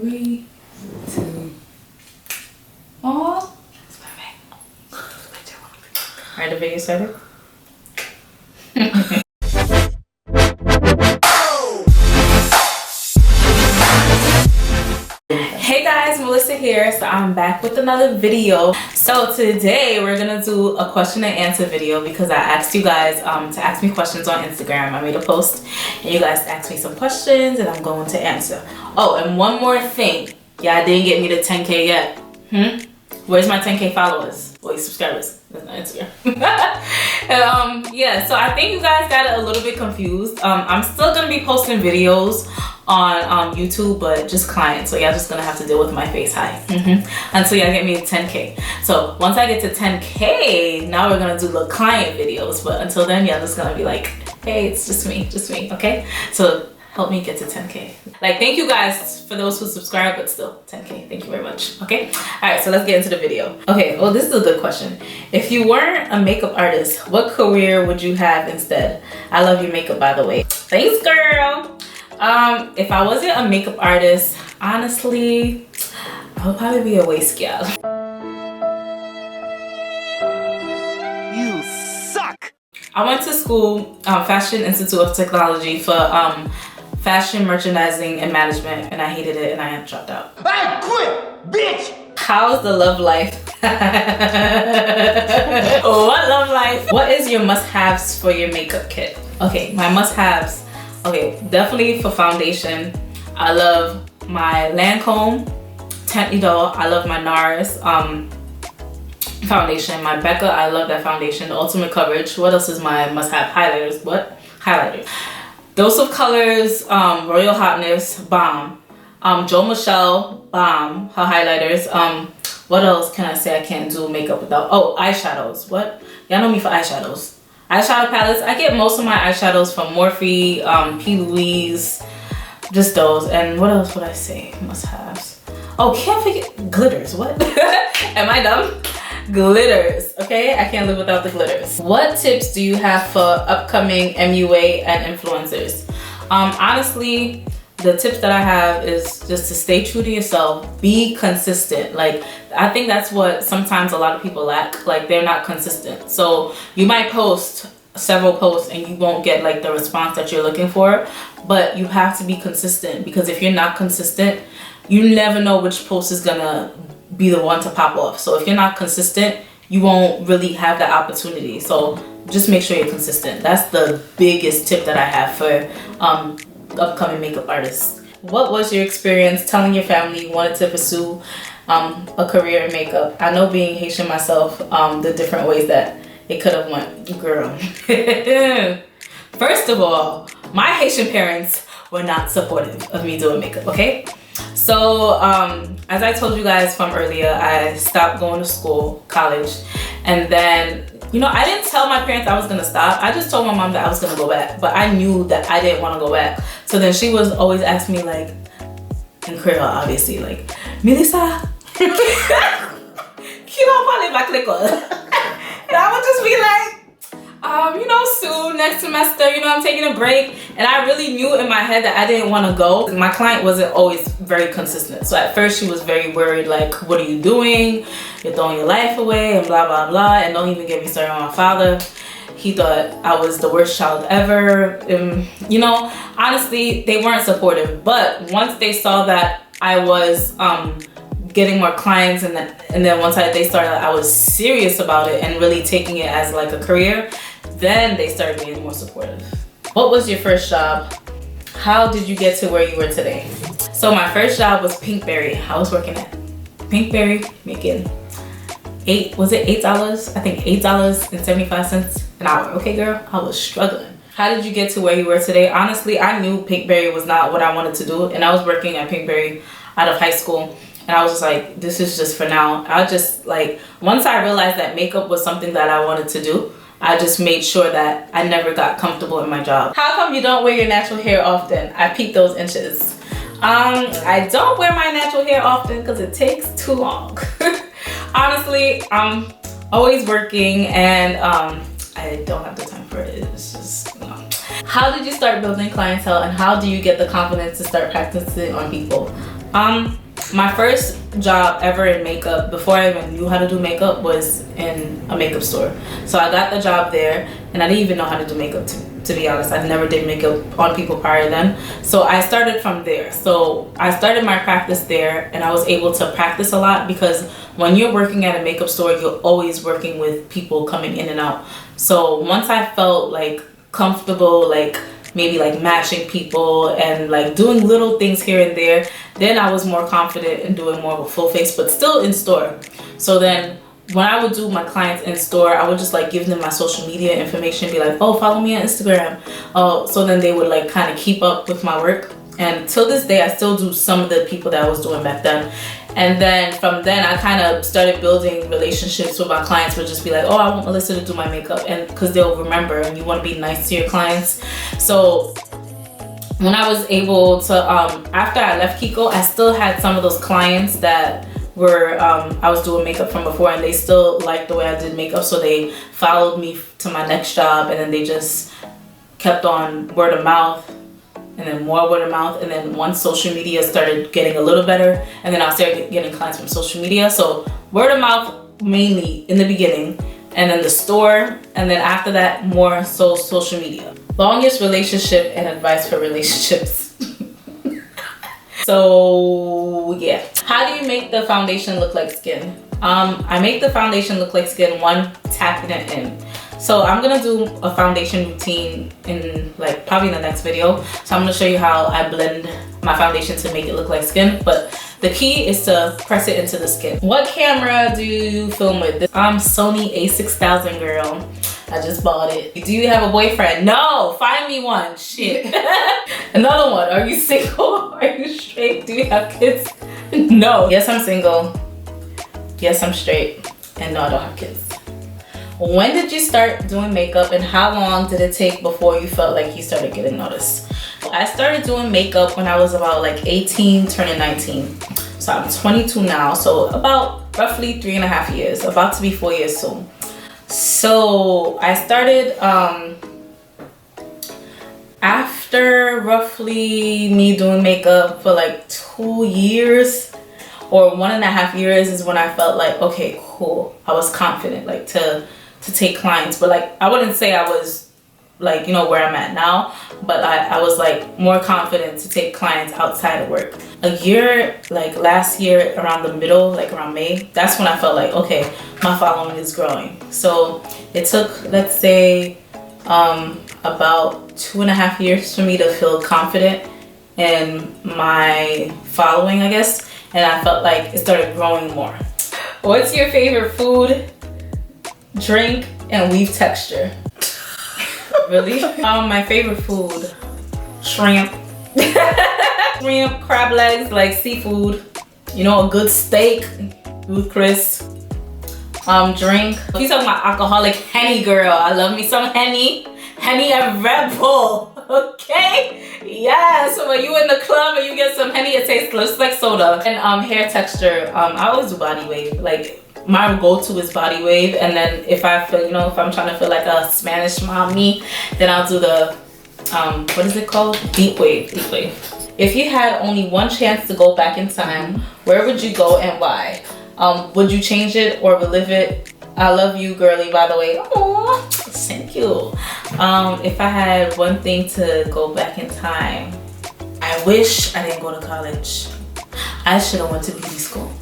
3, 2. Oh, it's perfect. Alright, the video started. Hey guys, Melissa here. So I'm back with another video. So today we're gonna do a question and answer video because I asked you guys to ask me questions on Instagram. I made a post and you guys asked me some questions and I'm going to answer. Oh, and one more thing. Yeah, I didn't get me to 10K yet. Where's my 10K followers? Wait, subscribers. That's my Instagram. Yeah, so I think you guys got it a little bit confused. I'm still gonna be posting videos on YouTube, but just clients. So y'all just gonna have to deal with my face high until y'all get me to 10K. So once I get to 10K, now we're gonna do the client videos. But until then, y'all just gonna be like, hey, it's just me, okay? So help me get to 10K. Like, thank you guys for those who subscribe, but still 10K. Thank you very much. Okay. All right. So let's get into the video. Okay. Well, this is a good question. If you weren't a makeup artist, what career would you have instead? I love your makeup, by the way. Thanks, girl. If I wasn't a makeup artist, honestly, I would probably be a waist gal. You suck. I went to school, Fashion Institute of Technology for fashion merchandising and management, and I hated it and I dropped out. I quit, bitch. How's the love life? What love life? What is your must-haves for your makeup kit? Okay, my must-haves. Okay, definitely for foundation. I love my Lancome Tint Idol. I love my NARS foundation. My Becca, I love that foundation. The Ultimate Coverage. What else is my must-have? Highlighters. What? Highlighters. Dose of Colors, Royal Hotness, bomb. Jo Michelle, bomb. Her highlighters. What else can I say I can't do makeup without? Oh, eyeshadows. What? Y'all know me for eyeshadows. Eyeshadow palettes. I get most of my eyeshadows from Morphe, P. Louise, just those. And what else would I say? Must-haves. Oh, can't forget glitters. What? Am I dumb? Glitters. Okay, I can't live without the glitters. What tips do you have for upcoming MUA and influencers? Honestly, the tips that I have is just to stay true to yourself. Be consistent. Like, I think that's what sometimes a lot of people lack. Like, they're not consistent. So you might post several posts and you won't get like the response that you're looking for, but you have to be consistent, because if you're not consistent, you never know which post is gonna be the one to pop off. So if you're not consistent, you won't really have that opportunity. So just make sure you're consistent. That's the biggest tip that I have for upcoming makeup artists. What was your experience telling your family you wanted to pursue a career in makeup? I know, being Haitian myself, the different ways that it could have went. Girl. First of all, my Haitian parents were not supportive of me doing makeup, okay? So as I told you guys from earlier, I stopped going to school, college, and then, you know, I didn't tell my parents I was gonna stop. I just told my mom that I was gonna go back, but I knew that I didn't want to go back. So then she was always asking me, like, in Creole, obviously, like, Melissa, qui va parler back l'école? And I would just be like, you know, soon, next semester, you know, I'm taking a break. And I really knew in my head that I didn't want to go. My client wasn't always very consistent. So at first she was very worried, like, what are you doing? You're throwing your life away and blah, blah, blah. And don't even get me started on my father. He thought I was the worst child ever. You know, honestly, they weren't supportive. But once they saw that I was getting more clients, and then once they started, I was serious about it and really taking it as like a career, then they started being more supportive. What was your first job? How did you get to where you were today? So my first job was Pinkberry. I was working at Pinkberry making $8, I think $8.75 an hour. Okay, girl, I was struggling. How did you get to where you were today? Honestly, I knew Pinkberry was not what I wanted to do, and I was working at Pinkberry out of high school. And I was just like, this is just for now. I just, like, once I realized that makeup was something that I wanted to do, I just made sure that I never got comfortable in my job. How come you don't wear your natural hair often? I peep those inches. I don't wear my natural hair often because it takes too long. Honestly, I'm always working and I don't have the time for it. It's just, no. How did you start building clientele, and how do you get the confidence to start practicing on people? My first job ever in makeup, before I even knew how to do makeup, was in a makeup store. So I got the job there, and I didn't even know how to do makeup, to be honest. I never did makeup on people prior then. So I started from there. So I started my practice there, and I was able to practice a lot, because when you're working at a makeup store, you're always working with people coming in and out. So once I felt like comfortable, like maybe like matching people and like doing little things here and there, then I was more confident in doing more of a full face, but still in store. So then when I would do my clients in store, I would just like give them my social media information, be like, oh, follow me on Instagram. Oh, so then they would like kind of keep up with my work. And till this day, I still do some of the people that I was doing back then. And then from then, I kind of started building relationships with my clients. Would just be like, oh, I want Melissa to do my makeup, and because they'll remember, and you want to be nice to your clients. So when I was able to, after I left Kiko, I still had some of those clients that were I was doing makeup from before, and they still liked the way I did makeup, so they followed me to my next job, and then they just kept on word of mouth, and then more word of mouth. And then once social media started getting a little better, and then I started getting clients from social media. So word of mouth mainly in the beginning, and then the store, and then after that more so social media. Longest relationship and advice for relationships. So yeah, how do you make the foundation look like skin? I make the foundation look like skin, one, tapping it in. So I'm gonna do a foundation routine in like probably in the next video. So I'm gonna show you how I blend my foundation to make it look like skin. But the key is to press it into the skin. What camera do you film with? I'm Sony a6000 girl. I just bought it. Do you have a boyfriend? No, find me one. Shit. Another one. Are you single? Are you straight? Do you have kids? No. Yes, I'm single. Yes, I'm straight. And no, I don't have kids. When did you start doing makeup, and how long did it take before you felt like you started getting noticed? I started doing makeup when I was about like 18, turning 19. So I'm 22 now, so about roughly 3.5 years, about to be 4 years soon. So I started after roughly me doing makeup for like 2 years or 1.5 years is when I felt like, okay, cool. I was confident like to take clients, but like I wouldn't say I was like, you know, where I'm at now, but I was like more confident to take clients outside of work. A year, like last year around the middle, like around May, that's when I felt like, okay, my following is growing. So it took, let's say, about 2.5 years for me to feel confident in my following, I guess, and I felt like it started growing more. What's your favorite food, drink, and weave texture? Really? My favorite food, shrimp. Shrimp, crab legs, like seafood. You know, a good steak with Chris. Drink. She's talking about alcoholic Henny, girl. I love me some Henny. Henny and Red Bull. Okay? Yes. So when you in the club and you get some Henny, it tastes just like soda. And hair texture. I always do body wave. Like, my go-to is body wave, and then if I feel, you know, if I'm trying to feel like a Spanish mommy, then I'll do the what is it called? Deep wave. If you had only one chance to go back in time, where would you go and why? Would you change it or relive it? I love you, girly, by the way. Aww, thank you. If I had one thing to go back in time, I wish I didn't go to college. I should have went to beauty school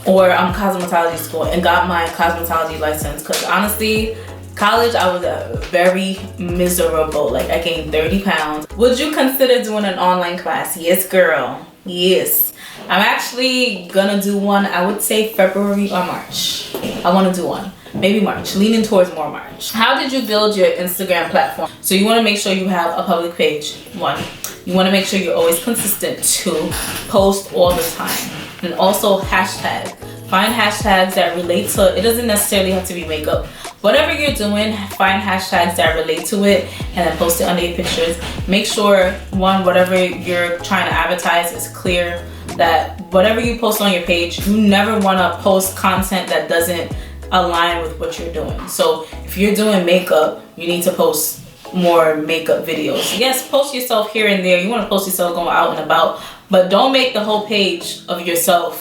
or cosmetology school and got my cosmetology license, because honestly, college, I was very miserable. Like, I gained 30 pounds. Would you consider doing an online class? Yes, girl. Yes. I'm actually gonna do one, I would say February or March. I wanna do one. Maybe March, leaning towards more March. How did you build your Instagram platform? So you wanna make sure you have a public page, one. You wanna make sure you're always consistent, two. Post all the time. And also hashtag. Find hashtags that relate to it. It doesn't necessarily have to be makeup. Whatever you're doing, find hashtags that relate to it and then post it under your pictures. Make sure, one, whatever you're trying to advertise is clear, that whatever you post on your page, you never want to post content that doesn't align with what you're doing. So if you're doing makeup, you need to post more makeup videos. Yes, post yourself here and there. You want to post yourself going out and about, But don't make the whole page of yourself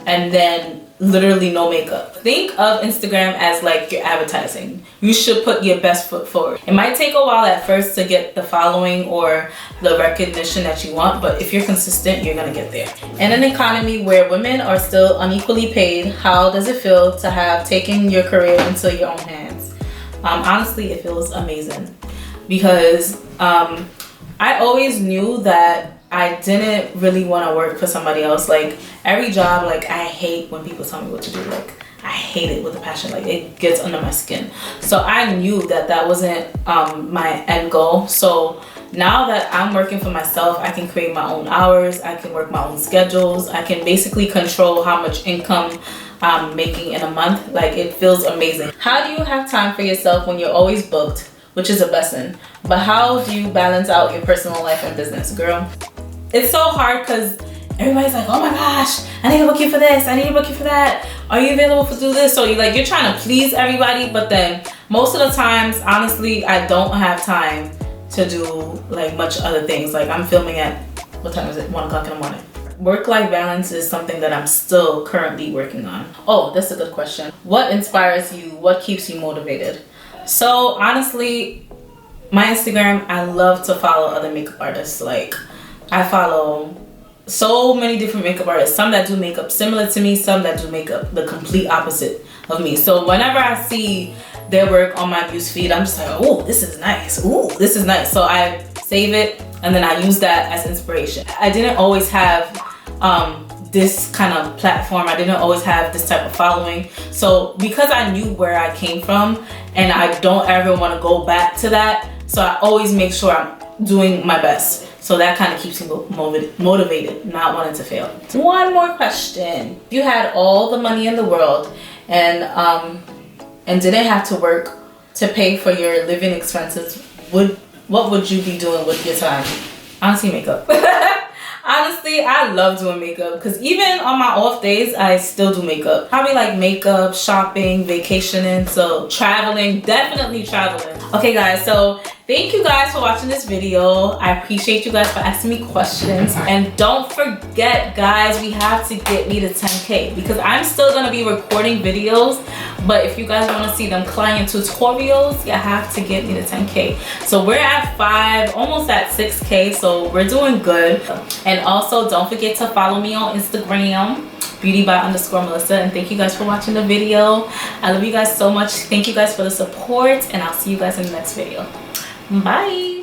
and then literally no makeup. Think of Instagram as like your advertising. You should put your best foot forward. It might take a while at first to get the following or the recognition that you want, but if you're consistent, you're gonna get there. In an economy where women are still unequally paid, how does it feel to have taken your career into your own hands? Honestly, it feels amazing because I always knew that I didn't really want to work for somebody else. Like every job, like I hate when people tell me what to do. Like I hate it with a passion. Like it gets under my skin. So I knew that that wasn't my end goal. So now that I'm working for myself, I can create my own hours. I can work my own schedules. I can basically control how much income I'm making in a month. Like it feels amazing. How do you have time for yourself when you're always booked, which is a blessing? But how do you balance out your personal life and business, girl? It's so hard because everybody's like, oh my gosh, I need to book you for this, I need to book you for that. Are you available to do this? So you're trying to please everybody, but then most of the times, honestly, I don't have time to do like much other things. Like I'm filming at, what time is it? 1 o'clock in the morning. Work-life balance is something that I'm still currently working on. Oh, that's a good question. What inspires you? What keeps you motivated? So honestly, my Instagram, I love to follow other makeup artists. Like I follow so many different makeup artists, some that do makeup similar to me, some that do makeup the complete opposite of me. So whenever I see their work on my newsfeed, I'm just like, oh, this is nice. Ooh, this is nice. So I save it and then I use that as inspiration. I didn't always have this kind of platform. I didn't always have this type of following. So because I knew where I came from and I don't ever want to go back to that, so I always make sure I'm doing my best. So that kind of keeps me motivated, not wanting to fail. One more question. If you had all the money in the world and didn't have to work to pay for your living expenses, what would you be doing with your time? Honestly, makeup. Honestly, I love doing makeup because even on my off days, I still do makeup. Probably like makeup, shopping, vacationing, so traveling, definitely traveling. Okay guys, so thank you guys for watching this video. I appreciate you guys for asking me questions. And don't forget guys, we have to get me to 10K because I'm still gonna be recording videos. But if you guys wanna see them client tutorials, you have to get me to 10K. So we're at 5, almost at 6K, so we're doing good. And also don't forget to follow me on Instagram, beauty_by_Melissa. And thank you guys for watching the video. I love you guys so much. Thank you guys for the support and I'll see you guys in the next video. Bye.